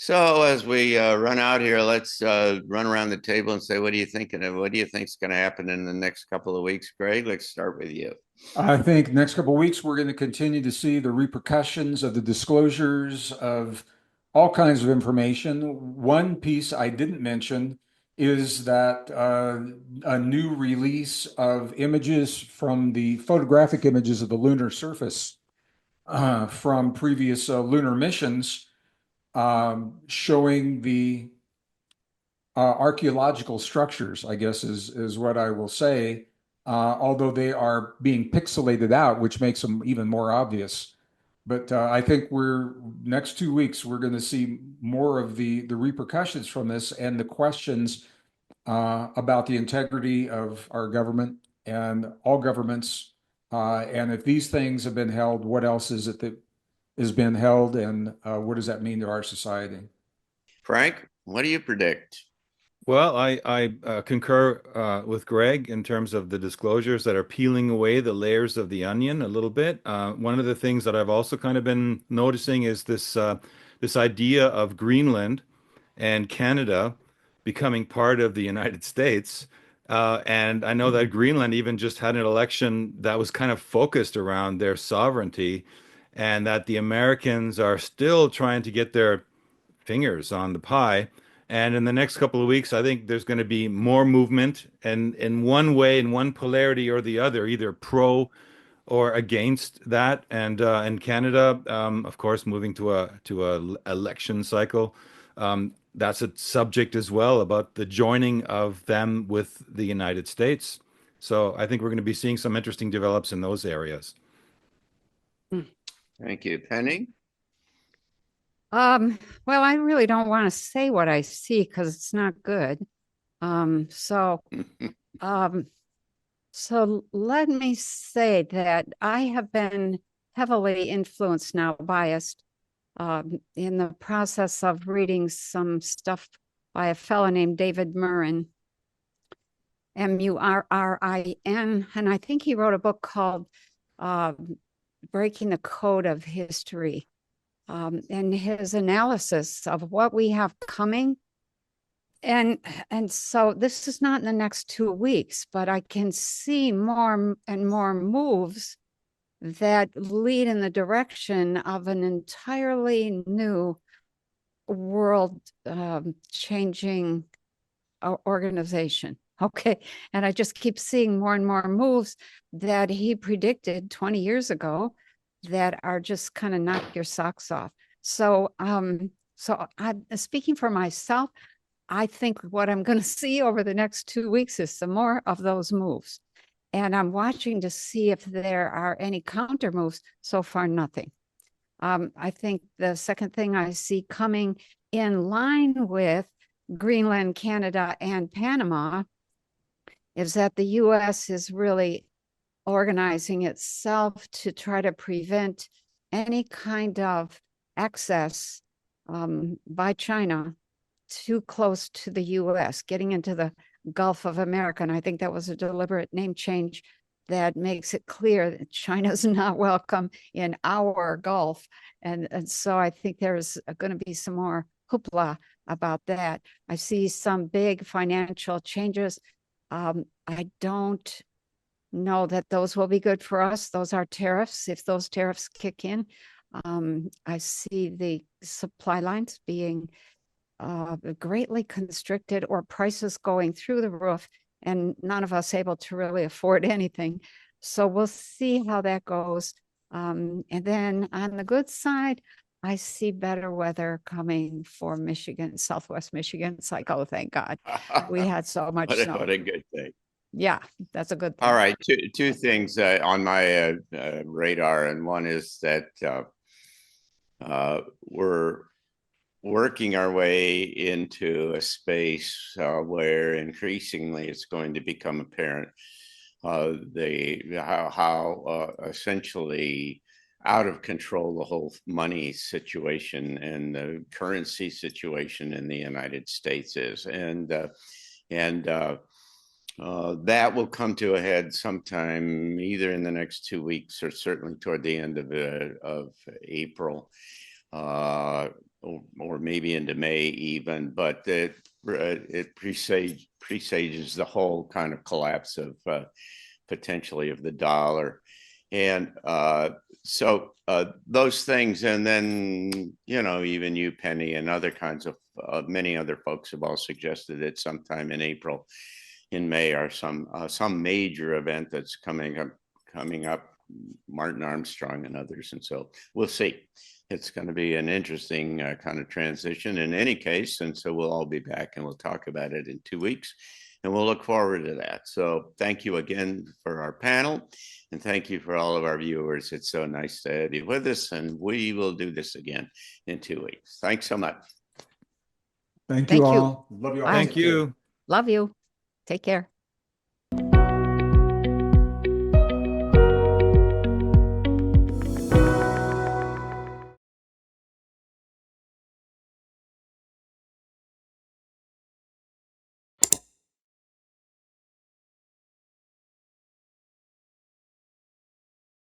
So as we run out here, let's run around the table and say, what do you think? And what do you think is going to happen in the next couple of weeks, Greg? Let's start with you. I think next couple of weeks we're going to continue to see the repercussions of the disclosures of all kinds of information. One piece I didn't mention is that a new release of images from the photographic images of the lunar surface from previous lunar missions showing the archaeological structures, I guess is what I will say, although they are being pixelated out, which makes them even more obvious. But I think we're next 2 weeks we're going to see more of the repercussions from this and the questions about the integrity of our government and all governments. And if these things have been held, what else is it that has been held, and what does that mean to our society? Frank, what do you predict? Well, I concur with Greg in terms of the disclosures that are peeling away the layers of the onion a little bit. One of the things that I've also kind of been noticing is this idea of Greenland and Canada becoming part of the United States. And I know that Greenland even just had an election that was kind of focused around their sovereignty, and that the Americans are still trying to get their fingers on the pie. And in the next couple of weeks, I think there's going to be more movement, and in one way, in one polarity or the other, either pro or against that. And Canada, of course, moving to a election cycle. That's a subject as well about the joining of them with the United States. So I think we're going to be seeing some interesting develops in those areas. Thank you. Penny? Um, well, I really don't want to say what I see because it's not good. Um, so, um, so let me say that I have been heavily influenced now, biased, in the process of reading some stuff by a fellow named David Murrin, Murrin, and I think he wrote a book called uh, Breaking the Code of History. And his analysis of what we have coming. And so this is not in the next 2 weeks, but I can see more and more moves that lead in the direction of an entirely new world changing organization. Okay. And I just keep seeing more and more moves that he predicted 20 years ago that are just kind of knock your socks off. So, I'm speaking for myself. I think what I'm going to see over the next 2 weeks is some more of those moves. And I'm watching to see if there are any counter moves. So far, nothing. I think the second thing I see coming in line with Greenland, Canada, and Panama is that the U.S. is really organizing itself to try to prevent any kind of access by China too close to the U.S., getting into the Gulf of America. And I think that was a deliberate name change that makes it clear that China's not welcome in our Gulf. And so I think there's going to be some more hoopla about that. I see some big financial changes. I don't know that those will be good for us. Those are tariffs. If those tariffs kick in, I see the supply lines being greatly constricted or prices going through the roof, and none of us able to really afford anything. So we'll see how that goes. And then on the good side, I see better weather coming for Michigan, Southwest Michigan. It's like, oh, thank God. We had so much snow. What a good thing. Yeah, that's a good thing. All right, two things on my radar, and one is that we're working our way into a space where increasingly it's going to become apparent how essentially out of control the whole money situation and the currency situation in the United States is, and that will come to a head sometime either in the next 2 weeks or certainly toward the end of April. or maybe into May even, but it presages the whole kind of collapse of potentially of the dollar. And so those things, and then, you know, even you, Penny, and other kinds of many other folks have all suggested that sometime in April, in May, are some major event that's coming up, Martin Armstrong and others. And so we'll see. It's going to be an interesting kind of transition in any case. And so we'll all be back and we'll talk about it in 2 weeks. And we'll look forward to that. So thank you again for our panel. And thank you for all of our viewers. It's so nice to have you with us. And we will do this again in 2 weeks. Thanks so much. Thank Thank you you. all. Love you all. Thank you. Love you. Take care.